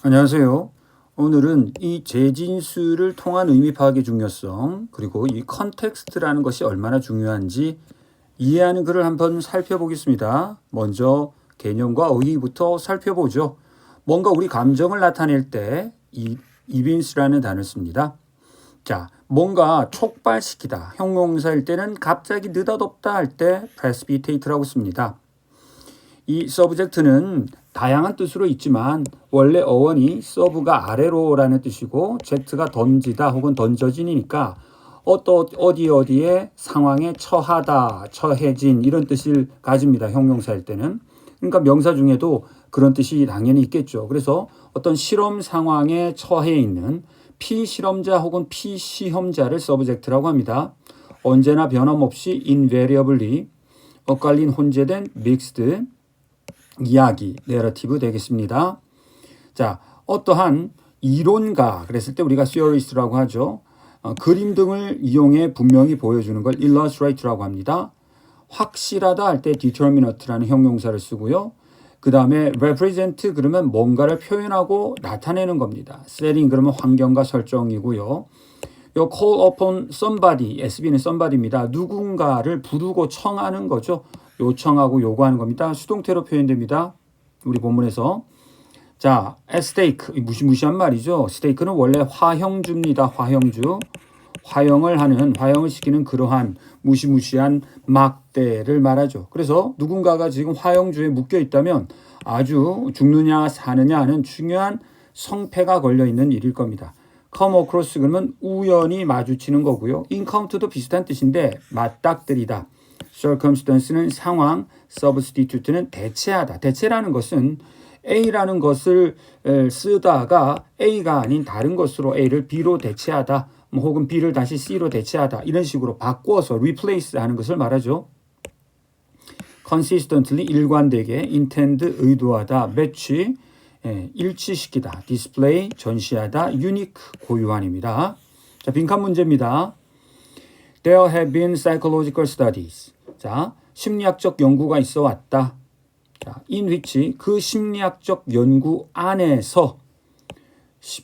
안녕하세요. 오늘은 이 재진수를 통한 의미 파악의 중요성, 그리고 이 컨텍스트라는 것이 얼마나 중요한지 이해하는 글을 한번 살펴보겠습니다. 먼저 개념과 어휘부터 살펴보죠. 뭔가 우리 감정을 나타낼 때 이 evince라는 단어를 씁니다. 자, 뭔가 촉발시키다. 형용사일 때는 갑자기 느닷없다 할 때 precipitate라고 씁니다. 이 subject는 다양한 뜻으로 있지만 원래 어원이 서브가 아래로라는 뜻이고 ject가 던지다 혹은 던져진이니까 어디에 상황에 처하다, 처해진 이런 뜻을 가집니다. 형용사일 때는. 그러니까 명사 중에도 그런 뜻이 당연히 있겠죠. 그래서 어떤 실험 상황에 처해 있는 피실험자 혹은 피시험자를 subject라고 합니다. 언제나 변함없이 invariably 엇갈린 혼재된 mixed 이야기, 내러티브 되겠습니다. 자, 어떠한 이론가, 그랬을 때 우리가 theorist라고 하죠. 그림 등을 이용해 분명히 보여주는 걸 illustrate라고 합니다. 확실하다 할 때 determinate라는 형용사를 쓰고요. 그 다음에 represent 그러면 뭔가를 표현하고 나타내는 겁니다. setting 그러면 환경과 설정이고요. 요 call upon somebody, SB는 somebody입니다. 누군가를 부르고 청하는 거죠. 요청하고 요구하는 겁니다. 수동태로 표현됩니다. 우리 본문에서. 자, at stake, 무시무시한 말이죠. 스테이크는 원래 화형주입니다. 화형주. 화형을 시키는 그러한 무시무시한 막대를 말하죠. 그래서 누군가가 지금 화형주에 묶여 있다면 아주 죽느냐 사느냐 하는 중요한 성패가 걸려있는 일일 겁니다. come across 그러면 우연히 마주치는 거고요. encounter도 비슷한 뜻인데 맞닥뜨리다. circumstance는 상황, substitute는 대체하다. 대체라는 것은 A라는 것을 쓰다가 A가 아닌 다른 것으로 A를 B로 대체하다. 혹은 B를 다시 C로 대체하다. 이런 식으로 바꿔서 replace 하는 것을 말하죠. consistently 일관되게, intend 의도하다, match 일치시키다, display 전시하다, unique 고유한입니다. 자, 빈칸 문제입니다. There have been psychological studies. 자, 심리학적 연구가 있어 왔다. 자, in which 그 심리학적 연구 안에서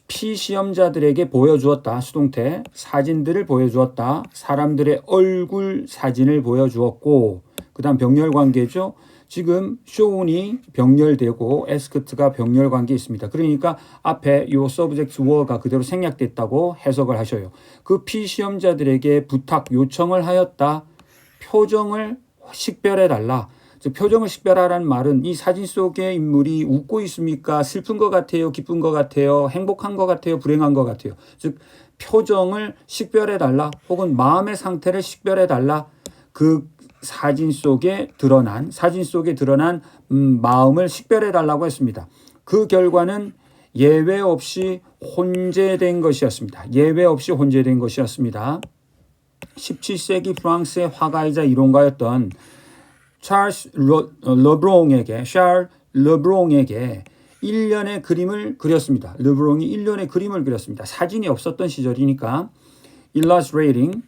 피시험자들에게 보여주었다. 수동태 사진들을 보여주었다. 사람들의 얼굴 사진을 보여주었고 그 다음 병렬관계죠. 지금 쇼운이 병렬되고 에스크트가 병렬관계에 있습니다. 그러니까 앞에 이 subject were가 그대로 생략됐다고 해석을 하셔요. 그 피시험자들에게 부탁 요청을 하였다. 표정을 식별해달라. 즉 표정을 식별하라는 말은 이 사진 속의 인물이 웃고 있습니까? 슬픈 것 같아요? 기쁜 것 같아요? 행복한 것 같아요? 불행한 것 같아요? 즉 표정을 식별해달라. 혹은 마음의 상태를 식별해달라. 그 사진 속에 드러난 마음을 식별해달라고 했습니다. 그 결과는 예외 없이 혼재된 것이었습니다. 예외 없이 혼재된 것이었습니다. 17세기 프랑스의 화가이자 이론가였던 샤를 르브롱에게 일련의 그림을 그렸습니다. 르브롱이 일련의 그림을 그렸습니다. 사진이 없었던 시절이니까 illustrating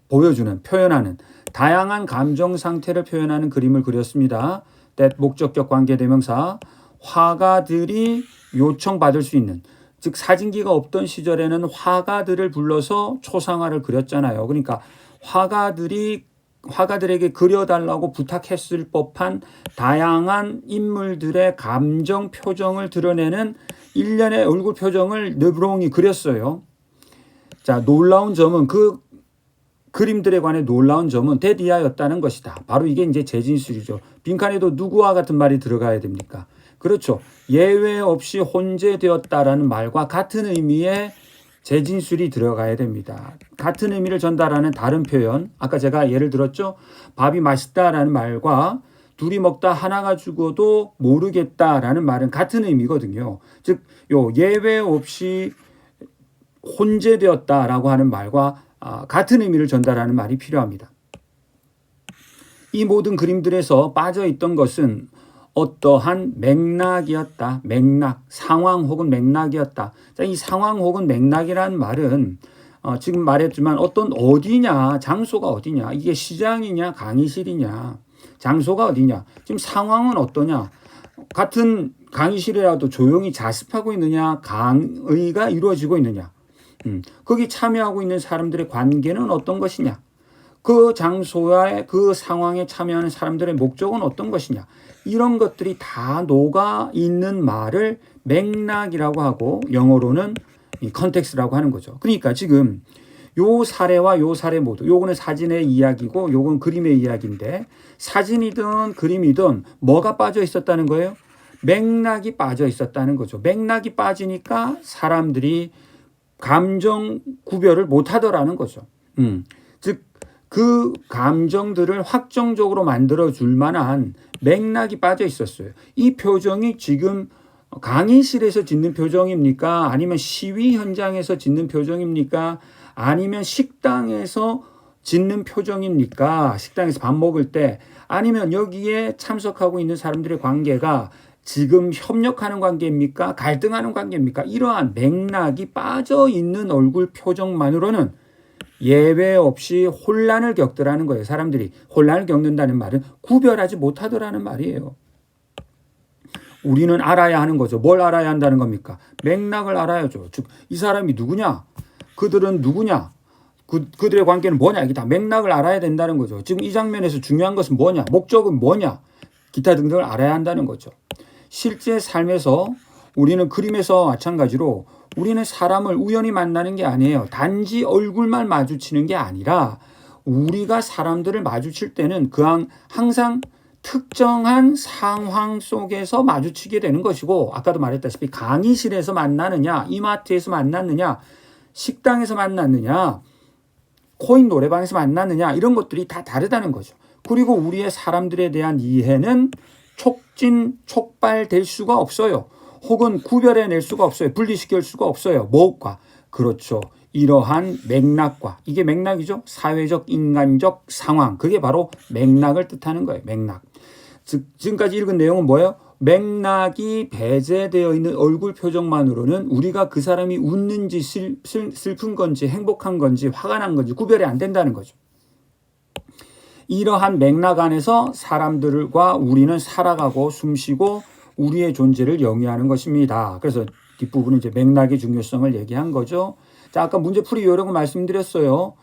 보여주는, 표현하는 다양한 감정 상태를 표현하는 그림을 그렸습니다. that 목적격 관계대명사 화가들이 요청받을 수 있는 즉 사진기가 없던 시절에는 화가들을 불러서 초상화를 그렸잖아요. 그러니까 화가들에게 그려달라고 부탁했을 법한 다양한 인물들의 감정 표정을 드러내는 일련의 얼굴 표정을 르브롱이 그렸어요. 자, 놀라운 점은 그 그림들에 관해 놀라운 점은 대디아였다는 것이다. 바로 이게 이제 재진술이죠. 빈칸에도 누구와 같은 말이 들어가야 됩니까? 그렇죠. 예외 없이 혼재되었다라는 말과 같은 의미의 재진술이 들어가야 됩니다. 같은 의미를 전달하는 다른 표현, 아까 제가 예를 들었죠. 밥이 맛있다라는 말과 둘이 먹다 하나가 죽어도 모르겠다라는 말은 같은 의미거든요. 즉, 요 예외 없이 혼재되었다라고 하는 말과 같은 의미를 전달하는 말이 필요합니다. 이 모든 그림들에서 빠져있던 것은 어떠한 맥락이었다. 맥락, 상황 혹은 맥락이었다. 자, 이 상황 혹은 맥락이라는 말은 지금 말했지만 어디냐, 장소가 어디냐, 이게 시장이냐, 강의실이냐, 장소가 어디냐, 지금 상황은 어떠냐, 같은 강의실이라도 조용히 자습하고 있느냐, 강의가 이루어지고 있느냐, 거기 참여하고 있는 사람들의 관계는 어떤 것이냐, 그 장소와 그 상황에 참여하는 사람들의 목적은 어떤 것이냐, 이런 것들이 다 녹아 있는 말을 맥락이라고 하고 영어로는 이 컨텍스트라고 하는 거죠. 그러니까 지금 요 사례와 요 사례 모두, 요거는 사진의 이야기고 요건 그림의 이야기인데, 사진이든 그림이든 뭐가 빠져 있었다는 거예요? 맥락이 빠져 있었다는 거죠. 맥락이 빠지니까 사람들이 감정 구별을 못 하더라는 거죠. 즉, 그 감정들을 확정적으로 만들어 줄 만한 맥락이 빠져 있었어요. 이 표정이 지금 강의실에서 짓는 표정입니까? 아니면 시위 현장에서 짓는 표정입니까? 아니면 식당에서 짓는 표정입니까? 식당에서 밥 먹을 때. 아니면 여기에 참석하고 있는 사람들의 관계가 지금 협력하는 관계입니까? 갈등하는 관계입니까? 이러한 맥락이 빠져 있는 얼굴 표정만으로는 예외 없이 혼란을 겪더라는 거예요. 사람들이 혼란을 겪는다는 말은 구별하지 못하더라는 말이에요. 우리는 알아야 하는 거죠. 뭘 알아야 한다는 겁니까? 맥락을 알아야죠. 즉, 이 사람이 누구냐? 그들은 누구냐? 그들의 관계는 뭐냐? 이게 다 맥락을 알아야 된다는 거죠. 지금 이 장면에서 중요한 것은 뭐냐? 목적은 뭐냐? 기타 등등을 알아야 한다는 거죠. 실제 삶에서 우리는 그림에서 마찬가지로 우리는 사람을 우연히 만나는 게 아니에요. 단지 얼굴만 마주치는 게 아니라 우리가 사람들을 마주칠 때는 항상 특정한 상황 속에서 마주치게 되는 것이고, 아까도 말했다시피 강의실에서 만나느냐, 이마트에서 만났느냐, 식당에서 만났느냐, 코인 노래방에서 만났느냐, 이런 것들이 다 다르다는 거죠. 그리고 우리의 사람들에 대한 이해는 촉발될 수가 없어요. 혹은 구별해낼 수가 없어요. 분리시킬 수가 없어요. 무엇과? 그렇죠. 이러한 맥락과, 이게 맥락이죠. 사회적, 인간적 상황. 그게 바로 맥락을 뜻하는 거예요. 맥락. 즉, 지금까지 읽은 내용은 뭐예요? 맥락이 배제되어 있는 얼굴 표정만으로는 우리가 그 사람이 웃는지 슬픈 건지 행복한 건지 화가 난 건지 구별이 안 된다는 거죠. 이러한 맥락 안에서 사람들과 우리는 살아가고 숨쉬고 우리의 존재를 영위하는 것입니다. 그래서 뒷부분은 이제 맥락의 중요성을 얘기한 거죠. 자, 아까 문제풀이 요령을 말씀드렸어요.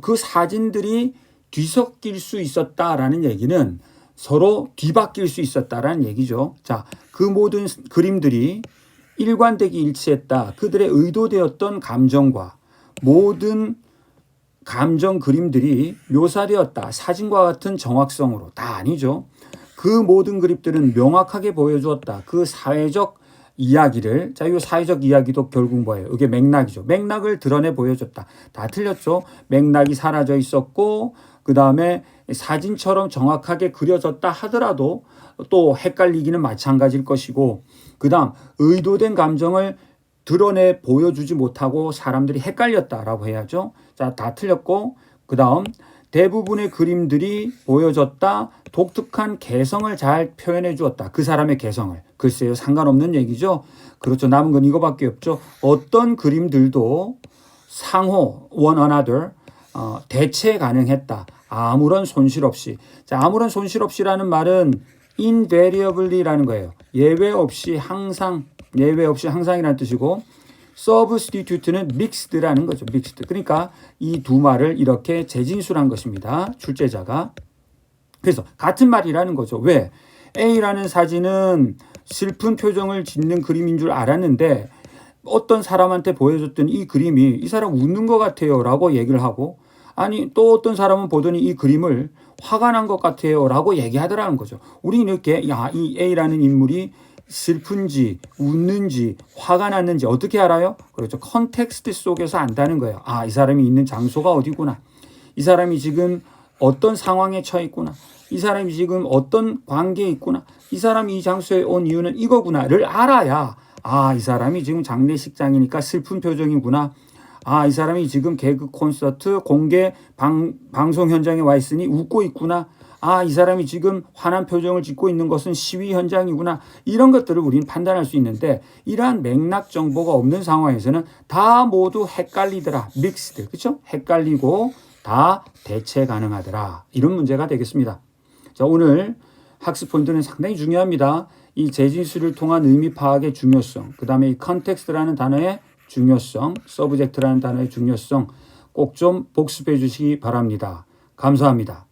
그 사진들이 뒤섞일 수 있었다라는 얘기는 서로 뒤바뀔 수 있었다라는 얘기죠. 자, 그 모든 그림들이 일관되게 일치했다. 그들의 의도되었던 감정과 모든 감정 그림들이 묘사되었다. 사진과 같은 정확성으로. 다 아니죠. 그 모든 그림들은 명확하게 보여주었다. 그 사회적 이야기를. 자, 이 사회적 이야기도 결국 뭐예요? 이게 맥락이죠. 맥락을 드러내 보여줬다. 다 틀렸죠. 맥락이 사라져 있었고, 그 다음에 사진처럼 정확하게 그려졌다 하더라도 또 헷갈리기는 마찬가지일 것이고, 그 다음 의도된 감정을 드러내 보여주지 못하고 사람들이 헷갈렸다라고 해야죠. 자, 다 틀렸고, 그 다음 대부분의 그림들이 보여줬다. 독특한 개성을 잘 표현해 주었다. 그 사람의 개성을. 글쎄요, 상관없는 얘기죠. 그렇죠. 남은 건 이거밖에 없죠. 어떤 그림들도 상호, one another, 대체 가능했다. 아무런 손실 없이. 자, 아무런 손실 없이라는 말은 invariably라는 거예요. 예외 없이 항상, 예외 없이 항상이라는 뜻이고, substitute는 mixed라는 거죠. mixed. 그러니까 이 두 말을 이렇게 재진술한 것입니다. 출제자가. 그래서 같은 말이라는 거죠. 왜? A라는 사진은 슬픈 표정을 짓는 그림인 줄 알았는데 어떤 사람한테 보여줬던 이 그림이 이 사람 웃는 것 같아요 라고 얘기를 하고, 아니 또 어떤 사람은 보더니 이 그림을 화가 난 것 같아요 라고 얘기하더라는 거죠. 우리는 이렇게 이 A라는 인물이 슬픈지 웃는지 화가 났는지 어떻게 알아요? 그렇죠. 컨텍스트 속에서 안다는 거예요. 아, 이 사람이 있는 장소가 어디구나. 이 사람이 지금 어떤 상황에 처해 있구나. 이 사람이 지금 어떤 관계에 있구나. 이 사람이 이 장소에 온 이유는 이거구나를 알아야, 아, 이 사람이 지금 장례식장이니까 슬픈 표정이구나. 아, 이 사람이 지금 개그 콘서트 공개 방송 현장에 와 있으니 웃고 있구나. 아, 이 사람이 지금 화난 표정을 짓고 있는 것은 시위 현장이구나. 이런 것들을 우리는 판단할 수 있는데, 이러한 맥락 정보가 없는 상황에서는 다 모두 헷갈리더라. 믹스드. 그렇죠? 헷갈리고 다 대체 가능하더라. 이런 문제가 되겠습니다. 자, 오늘 학습 포인트는 상당히 중요합니다. 이 재진수를 통한 의미 파악의 중요성, 그 다음에 이 컨텍스트라는 단어의 중요성, 서브젝트라는 단어의 중요성 꼭 좀 복습해 주시기 바랍니다. 감사합니다.